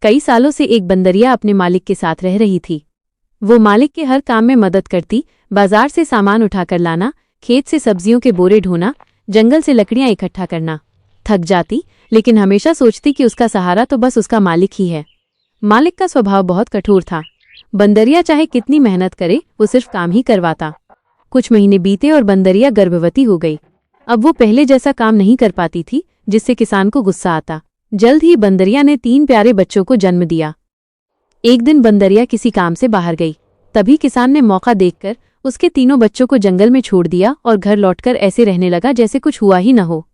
कई सालों से एक बंदरिया अपने मालिक के साथ रह रही थी। वो मालिक के हर काम में मदद करती, बाजार से सामान उठाकर लाना, खेत से सब्जियों के बोरे ढोना, जंगल से लकड़ियां इकट्ठा करना। थक जाती, लेकिन हमेशा सोचती कि उसका सहारा तो बस उसका मालिक ही है। मालिक का स्वभाव बहुत कठोर था। बंदरिया चाहे कितनी मेहनत करे, वो सिर्फ काम ही करवाता। कुछ महीने बीते और बंदरिया गर्भवती हो गई। अब वो पहले जैसा काम नहीं कर पाती थी, जिससे किसान को गुस्सा आता। जल्द ही बंदरिया ने 3 प्यारे बच्चों को जन्म दिया। एक दिन बंदरिया किसी काम से बाहर गई। तभी किसान ने मौका देखकर उसके तीनों बच्चों को जंगल में छोड़ दिया और घर लौटकर ऐसे रहने लगा जैसे कुछ हुआ ही न हो।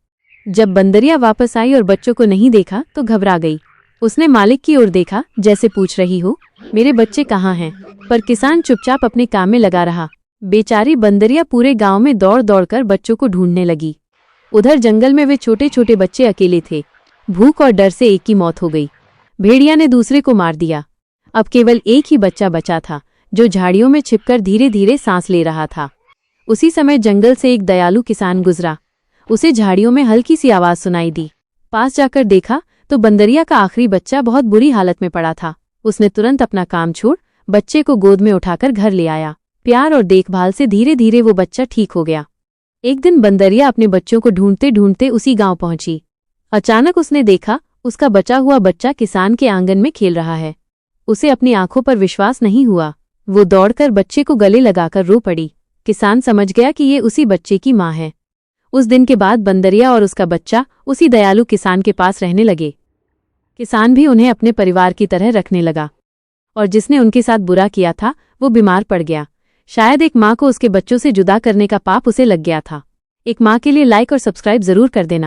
जब बंदरिया वापस आई और बच्चों को नहीं देखा तो घबरा गई। उसने मालिक की ओर देखा, जैसे पूछ रही हो, मेरे बच्चे कहाँ हैं? पर किसान चुपचाप अपने काम में लगा रहा। बेचारी बंदरिया पूरे गांव में दौड़ दौड़कर बच्चों को ढूंढने लगी। उधर जंगल में वे छोटे छोटे बच्चे अकेले थे। भूख और डर से एक की मौत हो गई। भेड़िया ने दूसरे को मार दिया। अब केवल एक ही बच्चा बचा था, जो झाड़ियों में छिपकर धीरे धीरे सांस ले रहा था। उसी समय जंगल से एक दयालु किसान गुजरा। उसे झाड़ियों में हल्की सी आवाज सुनाई दी। पास जाकर देखा तो बंदरिया का आखिरी बच्चा बहुत बुरी हालत में पड़ा था। उसने तुरंत अपना काम छोड़ बच्चे को गोद में उठाकर घर ले आया। प्यार और देखभाल से धीरे धीरे वो बच्चा ठीक हो गया। एक दिन बंदरिया अपने बच्चों को ढूंढते ढूंढते उसी गांव पहुंची। अचानक उसने देखा उसका बचा हुआ बच्चा किसान के आंगन में खेल रहा है। उसे अपनी आंखों पर विश्वास नहीं हुआ। वो दौड़कर बच्चे को गले लगाकर रो पड़ी। किसान समझ गया कि ये उसी बच्चे की माँ है। उस दिन के बाद बंदरिया और उसका बच्चा उसी दयालु किसान के पास रहने लगे। किसान भी उन्हें अपने परिवार की तरह रखने लगा। और जिसने उनके साथ बुरा किया था, वो बीमार पड़ गया। शायद एक माँ को उसके बच्चों से जुदा करने का पाप उसे लग गया था। एक माँ के लिए लाइक और सब्सक्राइब जरूर कर देना।